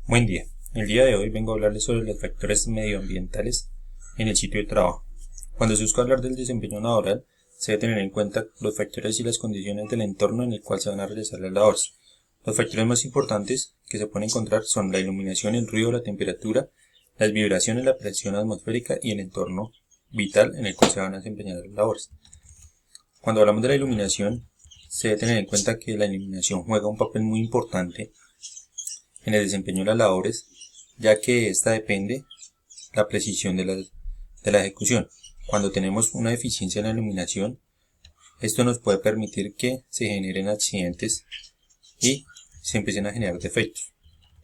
Buen día. El día de hoy vengo a hablarles sobre los factores medioambientales en el sitio de trabajo. Cuando se busca hablar del desempeño laboral, se debe tener en cuenta los factores y las condiciones del entorno en el cual se van a realizar las labores. Los factores más importantes que se pueden encontrar son la iluminación, el ruido, la temperatura, las vibraciones, la presión atmosférica y el entorno vital en el cual se van a desempeñar las labores. Cuando hablamos de la iluminación, se debe tener en cuenta que la iluminación juega un papel muy importante en el desempeño de las labores, ya que esta depende la precisión de la ejecución. Cuando tenemos una deficiencia en la iluminación, esto nos puede permitir que se generen accidentes y se empiecen a generar defectos.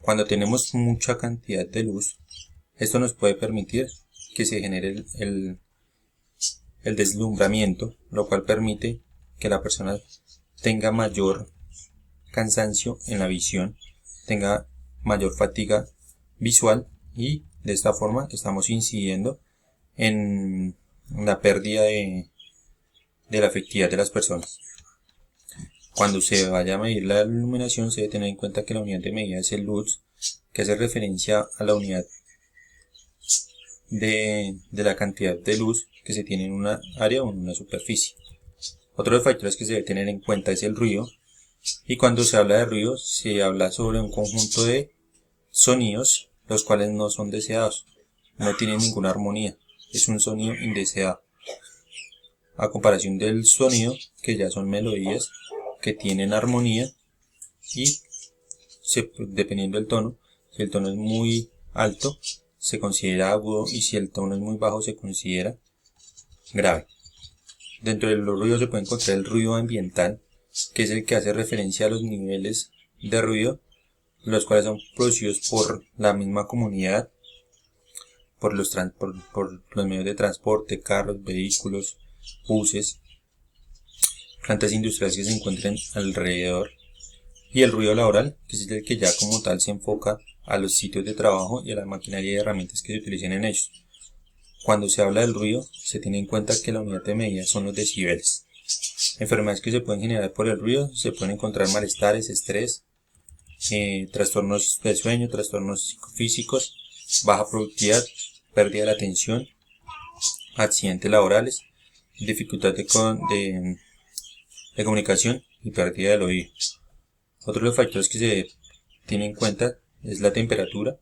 Cuando tenemos mucha cantidad de luz, esto nos puede permitir que se genere el deslumbramiento, lo cual permite que la persona tenga mayor cansancio en la visión, tenga mayor fatiga visual y de esta forma estamos incidiendo en la pérdida de la efectividad de las personas. Cuando se vaya a medir la iluminación se debe tener en cuenta que la unidad de medida es el lux, que hace referencia a la unidad de la cantidad de luz que se tiene en una área o en una superficie. Otro de los factores que se debe tener en cuenta es el ruido, y cuando se habla de ruido se habla sobre un conjunto de sonidos los cuales no son deseados, no tienen ninguna armonía, es un sonido indeseado, a comparación del sonido que ya son melodías que tienen armonía y dependiendo del tono, si el tono es muy alto se considera agudo y si el tono es muy bajo se considera grave. Dentro de los ruidos se puede encontrar el ruido ambiental, que es el que hace referencia a los niveles de ruido, los cuales son producidos por la misma comunidad, por los medios de transporte, carros, vehículos, buses, plantas industriales que se encuentren alrededor, y el ruido laboral, que es el que ya como tal se enfoca a los sitios de trabajo y a la maquinaria y herramientas que se utilicen en ellos. Cuando se habla del ruido, se tiene en cuenta que la unidad de medida son los decibeles. Enfermedades que se pueden generar por el ruido, se pueden encontrar malestares, estrés, trastornos del sueño, trastornos psicofísicos, baja productividad, pérdida de la atención, accidentes laborales, dificultad de comunicación y pérdida del oído. Otro de los factores que se tiene en cuenta es la temperatura.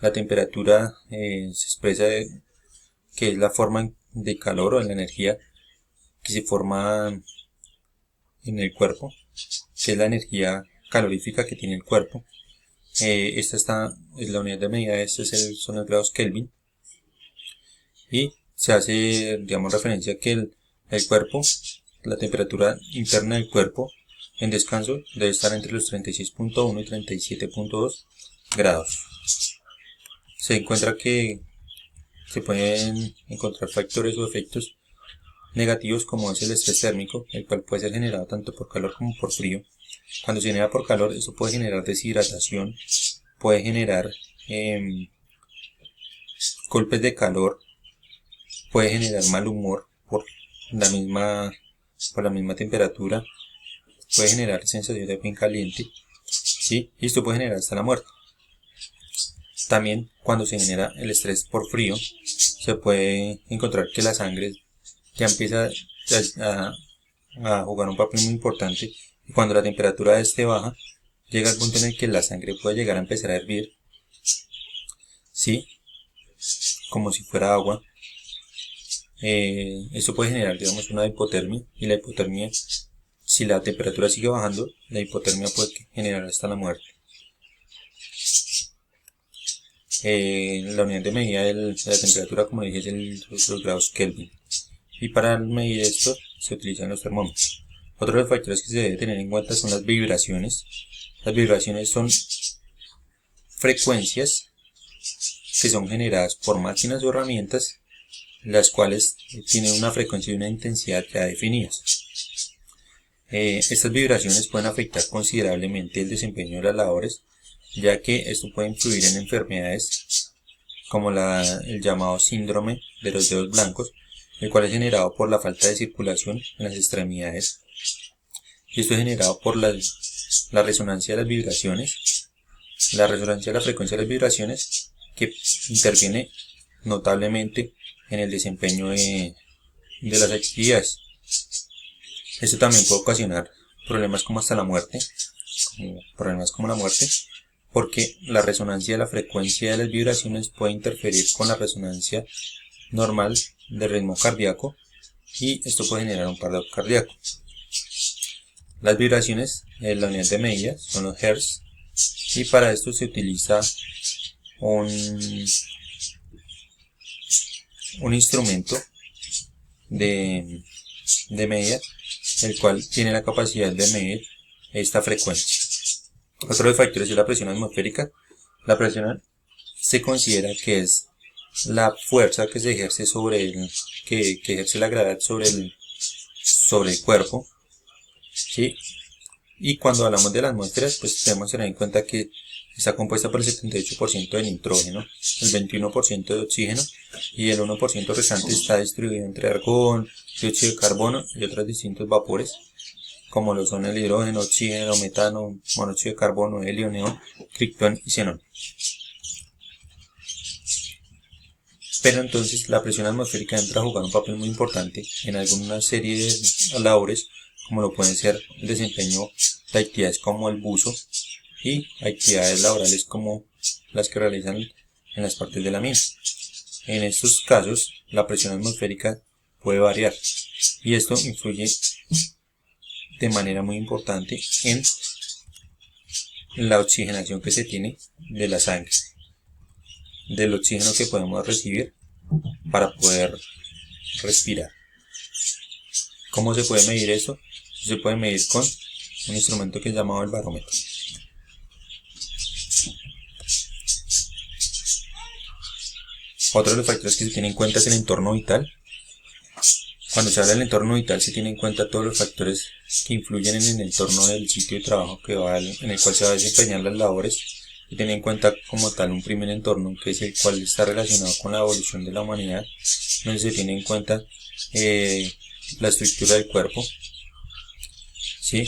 La temperatura se expresa que es la forma de calor o de la energía que se forma en el cuerpo, que es la energía calorífica que tiene el cuerpo. Esta es la unidad de medida, son los grados Kelvin, y se hace, digamos, referencia a que el cuerpo, la temperatura interna del cuerpo en descanso debe estar entre los 36.1 y 37.2 grados. Se encuentra que se pueden encontrar factores o efectos negativos como es el estrés térmico, el cual puede ser generado tanto por calor como por frío. Cuando se genera por calor, eso puede generar deshidratación, puede generar golpes de calor, puede generar mal humor por la misma temperatura, puede generar sensación de piel caliente, ¿sí? Y esto puede generar hasta la muerte. También cuando se genera el estrés por frío, se puede encontrar que la sangre ya empieza a jugar un papel muy importante, y cuando la temperatura esté baja, llega al punto en el que la sangre puede llegar a empezar a hervir, ¿sí? Como si fuera agua. Esto puede generar, digamos, una hipotermia, y la hipotermia, si la temperatura sigue bajando, la hipotermia puede generar hasta la muerte. La unidad de medida de la temperatura, como dije, es los grados Kelvin, y para medir esto se utilizan los termómetros. Otro de los factores que se debe tener en cuenta son las vibraciones. Las vibraciones son frecuencias que son generadas por máquinas o herramientas, las cuales tienen una frecuencia y una intensidad ya definidas. Estas vibraciones pueden afectar considerablemente el desempeño de las labores, ya que esto puede influir en enfermedades como el llamado síndrome de los dedos blancos, el cual es generado por la falta de circulación en las extremidades, y esto es generado por la resonancia de las vibraciones La resonancia de la frecuencia de las vibraciones, que interviene notablemente en el desempeño de las actividades. Esto también puede ocasionar problemas como hasta la muerte, porque la resonancia de la frecuencia de las vibraciones puede interferir con la resonancia normal del ritmo cardíaco y esto puede generar un paro cardíaco. Las vibraciones, la unidad de medida son los Hertz, y para esto se utiliza un instrumento de medida, el cual tiene la capacidad de medir esta frecuencia. Otro de los factores es la presión atmosférica. La presión se considera que es la fuerza que se ejerce que ejerce la gravedad sobre el cuerpo, ¿sí? Y cuando hablamos de la atmósfera, pues debemos tener en cuenta que está compuesta por el 78% de nitrógeno, el 21% de oxígeno y el 1% restante está distribuido entre argón, dióxido de carbono y otros distintos vapores, como lo son el hidrógeno, oxígeno, metano, monóxido de carbono, helio, neón, criptón y xenón. Pero entonces la presión atmosférica entra a jugar un papel muy importante en alguna serie de labores, como lo pueden ser el desempeño de actividades como el buzo y actividades laborales como las que realizan en las partes de la mina. En estos casos, la presión atmosférica puede variar y esto influye de manera muy importante en la oxigenación que se tiene de la sangre, del oxígeno que podemos recibir para poder respirar. ¿Cómo se puede medir eso? Se puede medir con un instrumento que es llamado el barómetro. Otro de los factores que se tiene en cuenta es el entorno vital. Cuando se habla del entorno vital se tiene en cuenta todos los factores que influyen en el entorno del sitio de trabajo en el cual se va a desempeñar las labores, y tener en cuenta como tal un primer entorno que es el cual está relacionado con la evolución de la humanidad, donde se tiene en cuenta la estructura del cuerpo, ¿sí?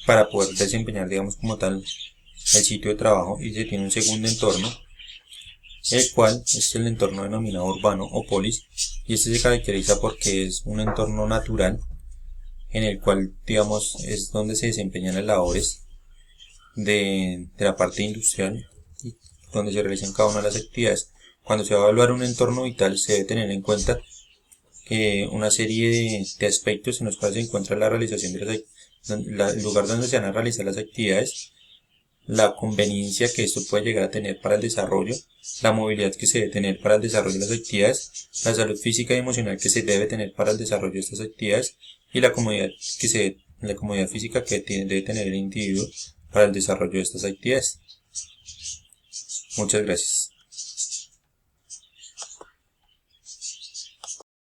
Para poder desempeñar, digamos, como tal el sitio de trabajo, y se tiene un segundo entorno, el cual es el entorno denominado urbano o polis, y este se caracteriza porque es un entorno natural en el cual, digamos, es donde se desempeñan las labores de la parte industrial y donde se realizan cada una de las actividades. Cuando se va a evaluar un entorno vital se debe tener en cuenta una serie de aspectos en los cuales se encuentra la realización de el lugar donde se van a realizar las actividades, la conveniencia que esto puede llegar a tener para el desarrollo, la movilidad que se debe tener para el desarrollo de las actividades, la salud física y emocional que se debe tener para el desarrollo de estas actividades y la comodidad física que debe tener el individuo para el desarrollo de estas actividades. Muchas gracias.